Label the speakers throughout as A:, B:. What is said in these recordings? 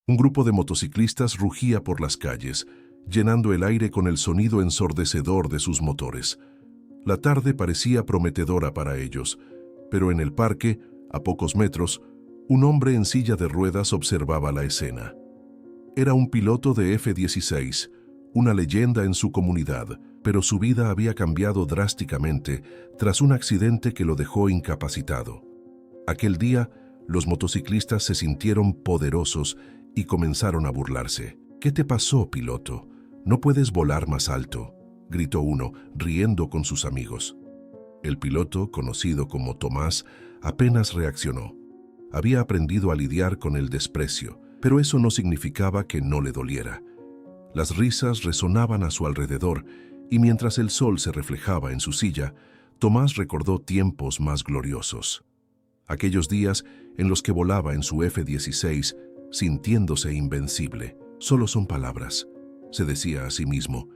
A: Un grupo de motociclistas rugía por las calles, llenando el aire con el sonido ensordecedor de sus motores. La tarde parecía prometedora para ellos, pero en el parque, a pocos metros, un hombre en silla de ruedas observaba la escena. Era un piloto de F-16, una leyenda en su comunidad, pero su vida había cambiado drásticamente tras un accidente que lo dejó incapacitado. Aquel día, los motociclistas se sintieron poderosos y comenzaron a burlarse. «¿Qué te pasó, piloto? No puedes volar más alto», gritó uno, riendo con sus amigos. El piloto, conocido como Tomás, apenas reaccionó. Había aprendido a lidiar con el desprecio, pero eso no significaba que no le doliera. Las risas resonaban a su alrededor, y mientras el sol se reflejaba en su silla, Tomás recordó tiempos más gloriosos. Aquellos días en los que volaba en su F-16, sintiéndose invencible. «Solo son palabras», se decía a sí mismo,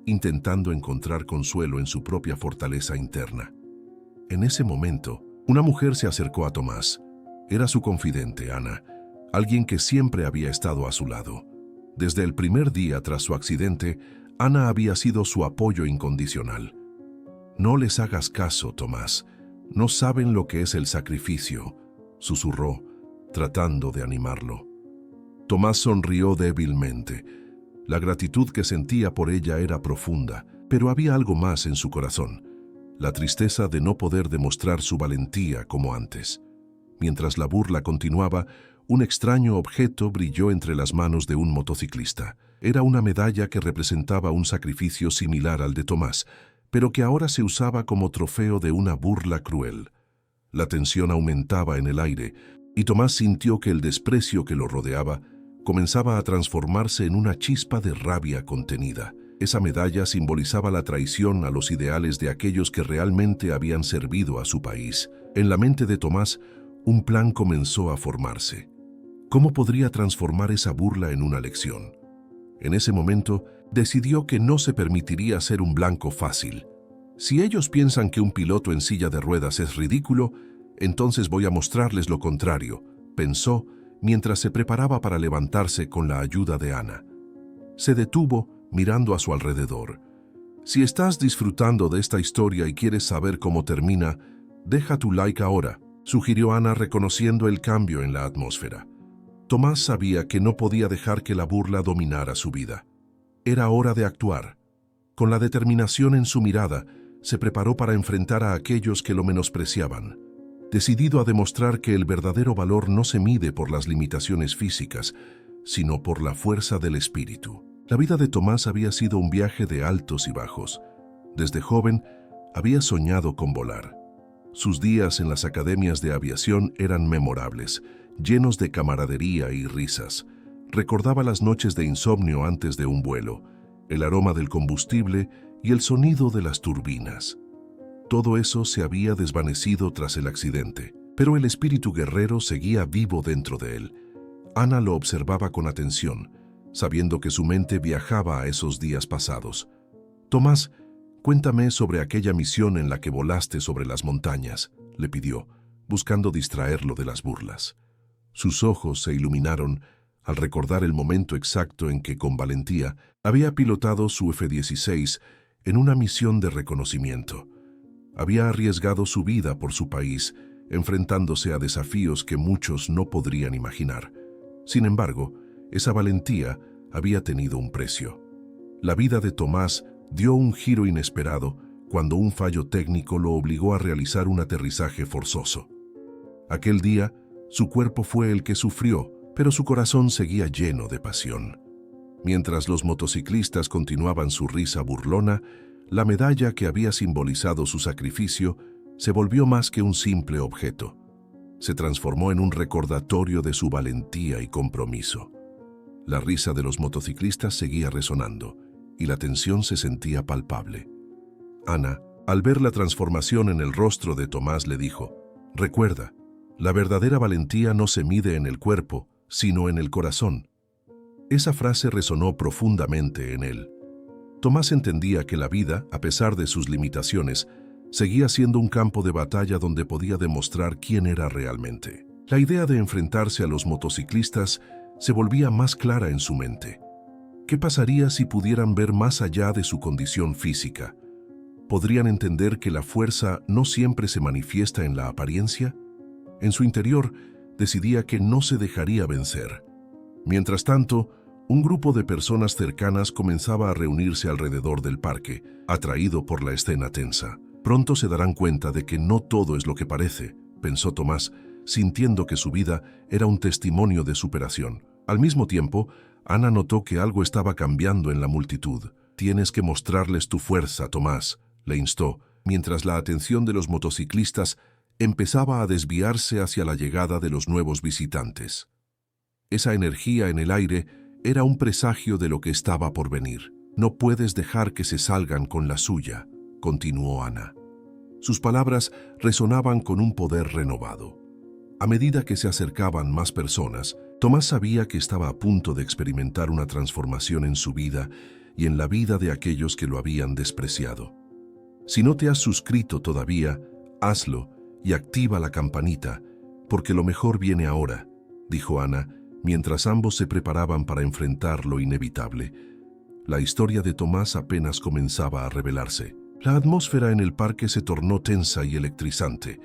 A: intentando encontrar consuelo en su propia fortaleza interna. En ese momento, una mujer se acercó a Tomás. Era su confidente, Ana, alguien que siempre había estado a su lado. Desde el primer día tras su accidente, Ana había sido su apoyo incondicional. «No les hagas caso, Tomás. No saben lo que es el sacrificio», susurró, tratando de animarlo. Tomás sonrió débilmente. La gratitud que sentía por ella era profunda, pero había algo más en su corazón: la tristeza de no poder demostrar su valentía como antes. Mientras la burla continuaba, un extraño objeto brilló entre las manos de un motociclista. Era una medalla que representaba un sacrificio similar al de Tomás, pero que ahora se usaba como trofeo de una burla cruel. La tensión aumentaba en el aire, y Tomás sintió que el desprecio que lo rodeaba comenzaba a transformarse en una chispa de rabia contenida. Esa medalla simbolizaba la traición a los ideales de aquellos que realmente habían servido a su país. En la mente de Tomás, un plan comenzó a formarse. ¿Cómo podría transformar esa burla en una lección? En ese momento, decidió que no se permitiría ser un blanco fácil. «Si ellos piensan que un piloto en silla de ruedas es ridículo, entonces voy a mostrarles lo contrario», pensó mientras se preparaba para levantarse con la ayuda de Ana. Se detuvo mirando a su alrededor. «Si estás disfrutando de esta historia y quieres saber cómo termina, deja tu like ahora», sugirió Ana, reconociendo el cambio en la atmósfera. Tomás sabía que no podía dejar que la burla dominara su vida. Era hora de actuar. Con la determinación en su mirada, se preparó para enfrentar a aquellos que lo menospreciaban. Decidido a demostrar que el verdadero valor no se mide por las limitaciones físicas, sino por la fuerza del espíritu. La vida de Tomás había sido un viaje de altos y bajos. Desde joven, había soñado con volar. Sus días en las academias de aviación eran memorables, llenos de camaradería y risas. Recordaba las noches de insomnio antes de un vuelo, el aroma del combustible y el sonido de las turbinas. Todo eso se había desvanecido tras el accidente, pero el espíritu guerrero seguía vivo dentro de él. Ana lo observaba con atención, sabiendo que su mente viajaba a esos días pasados. «Tomás, cuéntame sobre aquella misión en la que volaste sobre las montañas», le pidió, buscando distraerlo de las burlas. Sus ojos se iluminaron al recordar el momento exacto en que, con valentía, había pilotado su F-16 en una misión de reconocimiento. Había arriesgado su vida por su país, enfrentándose a desafíos que muchos no podrían imaginar. Sin embargo, esa valentía había tenido un precio. La vida de Tomás dio un giro inesperado cuando un fallo técnico lo obligó a realizar un aterrizaje forzoso. Aquel día, su cuerpo fue el que sufrió, pero su corazón seguía lleno de pasión. Mientras los motociclistas continuaban su risa burlona, la medalla que había simbolizado su sacrificio se volvió más que un simple objeto. Se transformó en un recordatorio de su valentía y compromiso. La risa de los motociclistas seguía resonando, y la tensión se sentía palpable. Ana, al ver la transformación en el rostro de Tomás, le dijo: «Recuerda, la verdadera valentía no se mide en el cuerpo, sino en el corazón». Esa frase resonó profundamente en él. Tomás entendía que la vida, a pesar de sus limitaciones, seguía siendo un campo de batalla donde podía demostrar quién era realmente. La idea de enfrentarse a los motociclistas se volvía más clara en su mente. ¿Qué pasaría si pudieran ver más allá de su condición física? ¿Podrían entender que la fuerza no siempre se manifiesta en la apariencia? En su interior, decidía que no se dejaría vencer. Mientras tanto, un grupo de personas cercanas comenzaba a reunirse alrededor del parque, atraído por la escena tensa. Pronto se darán cuenta de que no todo es lo que parece, pensó Tomás, sintiendo que su vida era un testimonio de superación. Al mismo tiempo, Ana notó que algo estaba cambiando en la multitud. «Tienes que mostrarles tu fuerza, Tomás», le instó, mientras la atención de los motociclistas empezaba a desviarse hacia la llegada de los nuevos visitantes. Esa energía en el aire era un presagio de lo que estaba por venir. «No puedes dejar que se salgan con la suya», continuó Ana. Sus palabras resonaban con un poder renovado. A medida que se acercaban más personas, Tomás sabía que estaba a punto de experimentar una transformación en su vida y en la vida de aquellos que lo habían despreciado. Si no te has suscrito todavía, hazlo y activa la campanita, porque lo mejor viene ahora, dijo Ana, mientras ambos se preparaban para enfrentar lo inevitable. La historia de Tomás apenas comenzaba a revelarse. La atmósfera en el parque se tornó tensa y electrizante,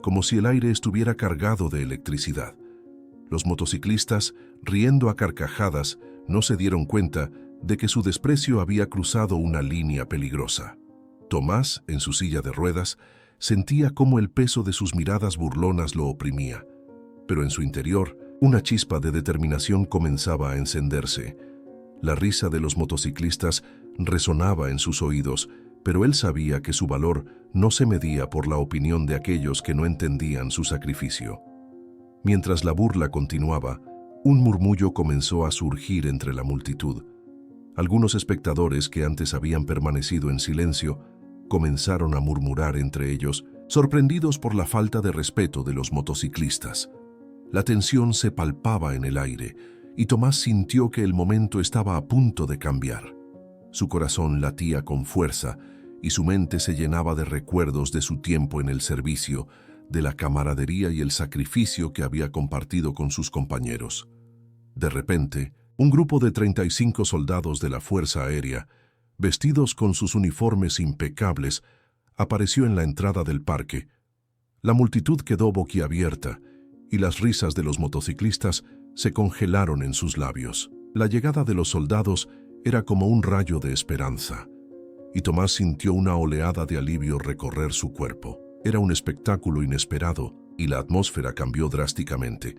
A: como si el aire estuviera cargado de electricidad. Los motociclistas, riendo a carcajadas, no se dieron cuenta de que su desprecio había cruzado una línea peligrosa. Tomás, en su silla de ruedas, sentía cómo el peso de sus miradas burlonas lo oprimía, pero en su interior, una chispa de determinación comenzaba a encenderse. La risa de los motociclistas resonaba en sus oídos, pero él sabía que su valor no se medía por la opinión de aquellos que no entendían su sacrificio. Mientras la burla continuaba, un murmullo comenzó a surgir entre la multitud. Algunos espectadores que antes habían permanecido en silencio comenzaron a murmurar entre ellos, sorprendidos por la falta de respeto de los motociclistas. La tensión se palpaba en el aire, y Tomás sintió que el momento estaba a punto de cambiar. Su corazón latía con fuerza y su mente se llenaba de recuerdos de su tiempo en el servicio, de la camaradería y el sacrificio que había compartido con sus compañeros. De repente, un grupo de 35 soldados de la Fuerza Aérea, vestidos con sus uniformes impecables, apareció en la entrada del parque. La multitud quedó boquiabierta y las risas de los motociclistas se congelaron en sus labios. La llegada de los soldados era como un rayo de esperanza, y Tomás sintió una oleada de alivio recorrer su cuerpo. Era un espectáculo inesperado y la atmósfera cambió drásticamente.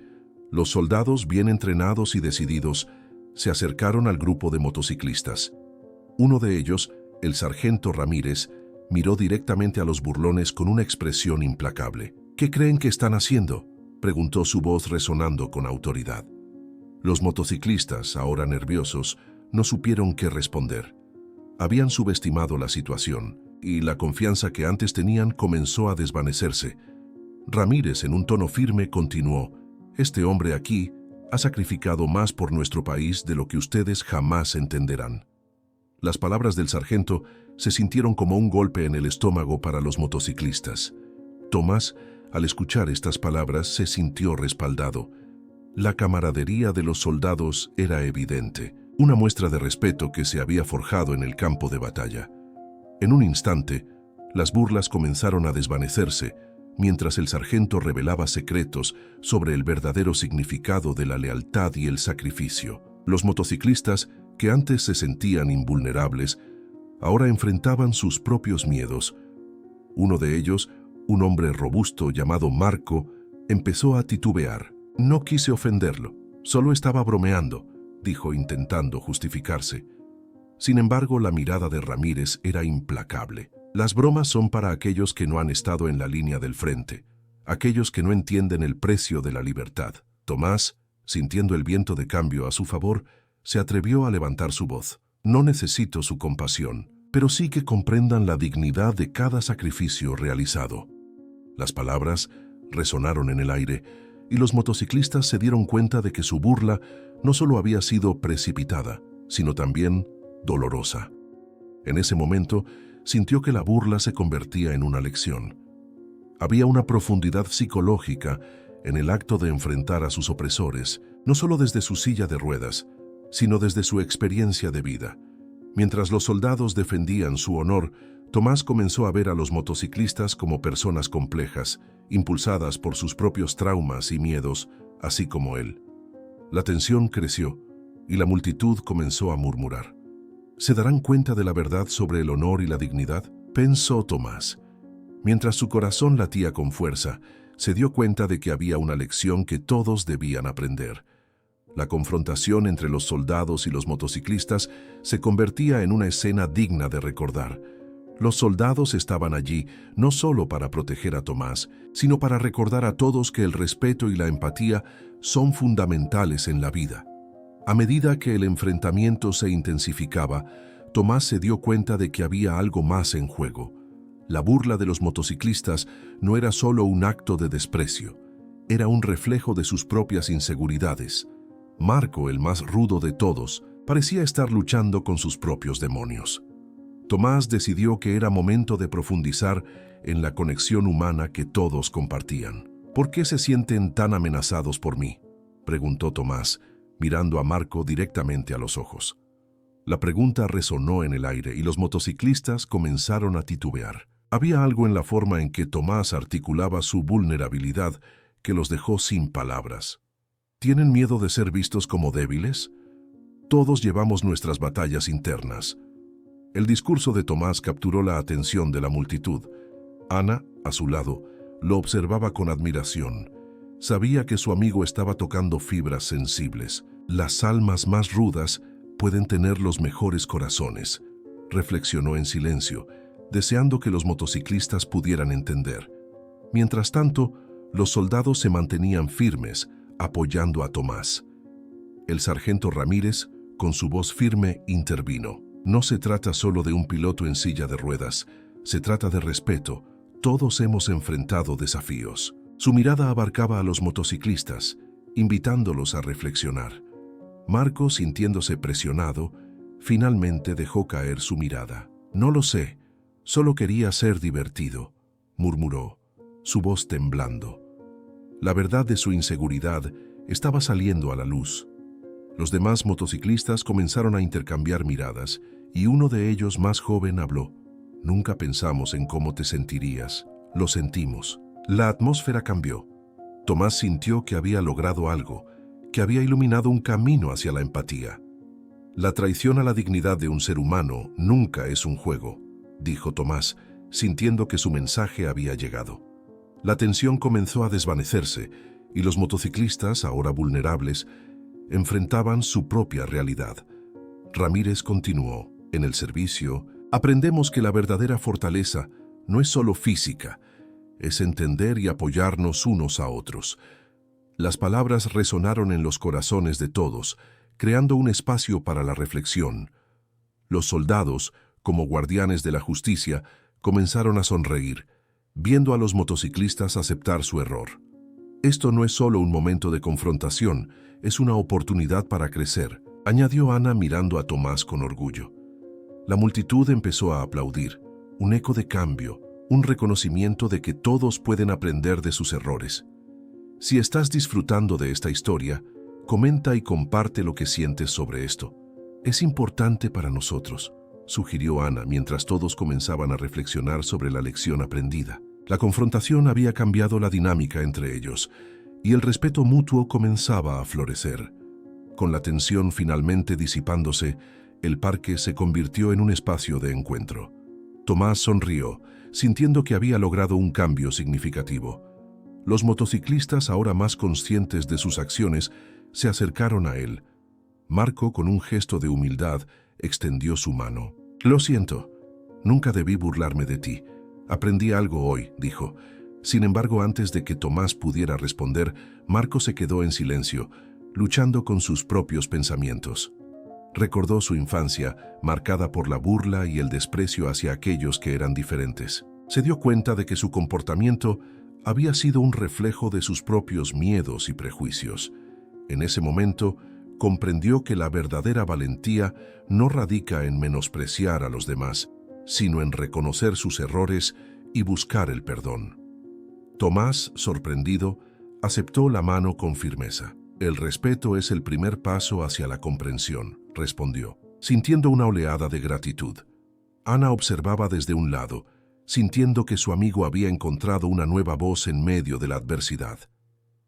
A: Los soldados, bien entrenados y decididos, se acercaron al grupo de motociclistas. Uno de ellos, el sargento Ramírez, miró directamente a los burlones con una expresión implacable. «¿Qué creen que están haciendo?», preguntó su voz resonando con autoridad. Los motociclistas, ahora nerviosos, no supieron qué responder. Habían subestimado la situación y la confianza que antes tenían comenzó a desvanecerse. Ramírez, en un tono firme, continuó: «Este hombre aquí ha sacrificado más por nuestro país de lo que ustedes jamás entenderán». Las palabras del sargento se sintieron como un golpe en el estómago para los motociclistas. Tomás, al escuchar estas palabras, se sintió respaldado. La camaradería de los soldados era evidente, una muestra de respeto que se había forjado en el campo de batalla. En un instante, las burlas comenzaron a desvanecerse, mientras el sargento revelaba secretos sobre el verdadero significado de la lealtad y el sacrificio. Los motociclistas, que antes se sentían invulnerables, ahora enfrentaban sus propios miedos. Uno de ellos, un hombre robusto llamado Marco, empezó a titubear. «No quise ofenderlo, solo estaba bromeando», dijo intentando justificarse. Sin embargo, la mirada de Ramírez era implacable. «Las bromas son para aquellos que no han estado en la línea del frente, aquellos que no entienden el precio de la libertad». Tomás, sintiendo el viento de cambio a su favor, se atrevió a levantar su voz. «No necesito su compasión, pero sí que comprendan la dignidad de cada sacrificio realizado». Las palabras resonaron en el aire, y los motociclistas se dieron cuenta de que su burla no solo había sido precipitada, sino también dolorosa. En ese momento, sintió que la burla se convertía en una lección. Había una profundidad psicológica en el acto de enfrentar a sus opresores, no solo desde su silla de ruedas, sino desde su experiencia de vida. Mientras los soldados defendían su honor, Tomás comenzó a ver a los motociclistas como personas complejas, impulsadas por sus propios traumas y miedos, así como él. La tensión creció y la multitud comenzó a murmurar. ¿Se darán cuenta de la verdad sobre el honor y la dignidad?, pensó Tomás. Mientras su corazón latía con fuerza, se dio cuenta de que había una lección que todos debían aprender. La confrontación entre los soldados y los motociclistas se convertía en una escena digna de recordar. Los soldados estaban allí no solo para proteger a Tomás, sino para recordar a todos que el respeto y la empatía son fundamentales en la vida. A medida que el enfrentamiento se intensificaba, Tomás se dio cuenta de que había algo más en juego. La burla de los motociclistas no era solo un acto de desprecio, era un reflejo de sus propias inseguridades. Marco, el más rudo de todos, parecía estar luchando con sus propios demonios. Tomás decidió que era momento de profundizar en la conexión humana que todos compartían. ¿Por qué se sienten tan amenazados por mí?, preguntó Tomás, mirando a Marco directamente a los ojos. La pregunta resonó en el aire y los motociclistas comenzaron a titubear. Había algo en la forma en que Tomás articulaba su vulnerabilidad que los dejó sin palabras. ¿Tienen miedo de ser vistos como débiles? Todos llevamos nuestras batallas internas. El discurso de Tomás capturó la atención de la multitud. Ana, a su lado, lo observaba con admiración. Sabía que su amigo estaba tocando fibras sensibles. Las almas más rudas pueden tener los mejores corazones, reflexionó en silencio, deseando que los motociclistas pudieran entender. Mientras tanto, los soldados se mantenían firmes, apoyando a Tomás. El sargento Ramírez, con su voz firme, intervino. No se trata solo de un piloto en silla de ruedas, se trata de respeto. Todos hemos enfrentado desafíos. Su mirada abarcaba a los motociclistas, invitándolos a reflexionar. Marco, sintiéndose presionado, finalmente dejó caer su mirada. No lo sé, solo quería ser divertido, murmuró, su voz temblando. La verdad de su inseguridad estaba saliendo a la luz. Los demás motociclistas comenzaron a intercambiar miradas y uno de ellos, más joven, habló. Nunca pensamos en cómo te sentirías. Lo sentimos. La atmósfera cambió. Tomás sintió que había logrado algo, que había iluminado un camino hacia la empatía. La traición a la dignidad de un ser humano nunca es un juego, dijo Tomás, sintiendo que su mensaje había llegado. La tensión comenzó a desvanecerse y los motociclistas, ahora vulnerables, enfrentaban su propia realidad. Ramírez continuó. En el servicio, aprendemos que la verdadera fortaleza no es solo física, es entender y apoyarnos unos a otros. Las palabras resonaron en los corazones de todos, creando un espacio para la reflexión. Los soldados, como guardianes de la justicia, comenzaron a sonreír, viendo a los motociclistas aceptar su error. Esto no es solo un momento de confrontación, es una oportunidad para crecer, añadió Ana mirando a Tomás con orgullo. La multitud empezó a aplaudir, un eco de cambio, un reconocimiento de que todos pueden aprender de sus errores. Si estás disfrutando de esta historia, comenta y comparte lo que sientes sobre esto. Es importante para nosotros, sugirió Ana mientras todos comenzaban a reflexionar sobre la lección aprendida. La confrontación había cambiado la dinámica entre ellos, y el respeto mutuo comenzaba a florecer. Con la tensión finalmente disipándose, el parque se convirtió en un espacio de encuentro. Tomás sonrió, sintiendo que había logrado un cambio significativo. Los motociclistas, ahora más conscientes de sus acciones, se acercaron a él. Marco, con un gesto de humildad, extendió su mano. Lo siento, nunca debí burlarme de ti. Aprendí algo hoy, dijo. Sin embargo, antes de que Tomás pudiera responder, Marco se quedó en silencio, luchando con sus propios pensamientos. Recordó su infancia, marcada por la burla y el desprecio hacia aquellos que eran diferentes. Se dio cuenta de que su comportamiento había sido un reflejo de sus propios miedos y prejuicios. En ese momento, comprendió que la verdadera valentía no radica en menospreciar a los demás, sino en reconocer sus errores y buscar el perdón. Tomás, sorprendido, aceptó la mano con firmeza. El respeto es el primer paso hacia la comprensión, respondió, sintiendo una oleada de gratitud. Ana observaba desde un lado, sintiendo que su amigo había encontrado una nueva voz en medio de la adversidad.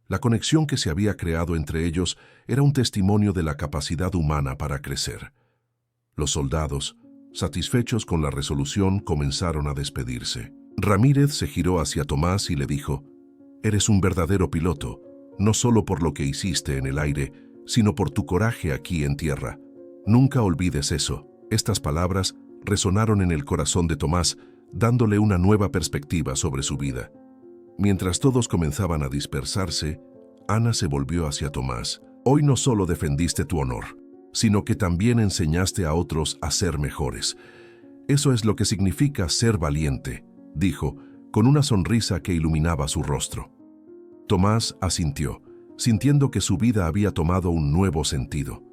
A: La conexión que se había creado entre ellos era un testimonio de la capacidad humana para crecer. Los soldados, satisfechos con la resolución, comenzaron a despedirse. Ramírez se giró hacia Tomás y le dijo: «Eres un verdadero piloto, no solo por lo que hiciste en el aire, sino por tu coraje aquí en tierra. Nunca olvides eso». Estas palabras resonaron en el corazón de Tomás, dándole una nueva perspectiva sobre su vida. Mientras todos comenzaban a dispersarse, Ana se volvió hacia Tomás. «Hoy no solo defendiste tu honor, sino que también enseñaste a otros a ser mejores. Eso es lo que significa ser valiente», dijo, con una sonrisa que iluminaba su rostro. Tomás asintió, sintiendo que su vida había tomado un nuevo sentido.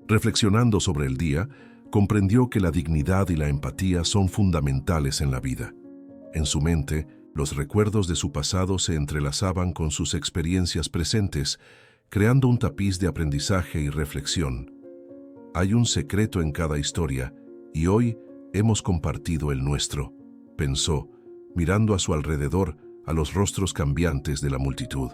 A: Reflexionando sobre el día, comprendió que la dignidad y la empatía son fundamentales en la vida. En su mente, los recuerdos de su pasado se entrelazaban con sus experiencias presentes, creando un tapiz de aprendizaje y reflexión. Hay un secreto en cada historia, y hoy hemos compartido el nuestro, pensó, mirando a su alrededor a los rostros cambiantes de la multitud.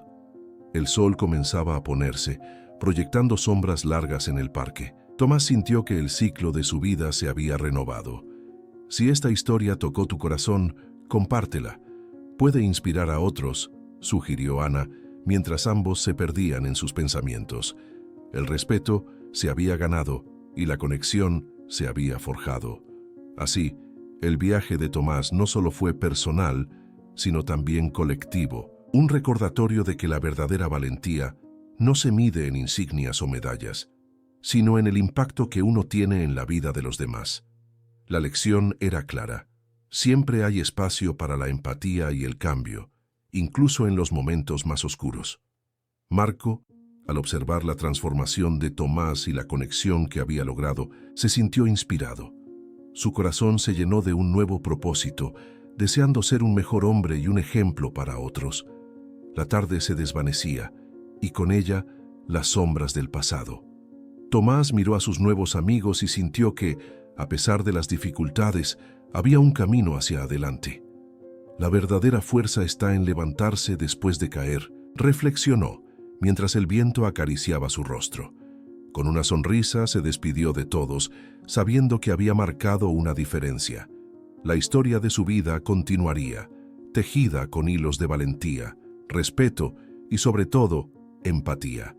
A: El sol comenzaba a ponerse, proyectando sombras largas en el parque. Tomás sintió que el ciclo de su vida se había renovado. Si esta historia tocó tu corazón, compártela. Puede inspirar a otros, sugirió Ana, mientras ambos se perdían en sus pensamientos. El respeto se había ganado y la conexión se había forjado. Así, el viaje de Tomás no solo fue personal, sino también colectivo, un recordatorio de que la verdadera valentía no se mide en insignias o medallas, sino en el impacto que uno tiene en la vida de los demás. La lección era clara. Siempre hay espacio para la empatía y el cambio, incluso en los momentos más oscuros. Marco, al observar la transformación de Tomás y la conexión que había logrado, se sintió inspirado. Su corazón se llenó de un nuevo propósito, deseando ser un mejor hombre y un ejemplo para otros. La tarde se desvanecía, y con ella las sombras del pasado. Tomás miró a sus nuevos amigos y sintió que, a pesar de las dificultades, había un camino hacia adelante. La verdadera fuerza está en levantarse después de caer, reflexionó, mientras el viento acariciaba su rostro. Con una sonrisa se despidió de todos, sabiendo que había marcado una diferencia. La historia de su vida continuaría, tejida con hilos de valentía, respeto y, sobre todo, empatía.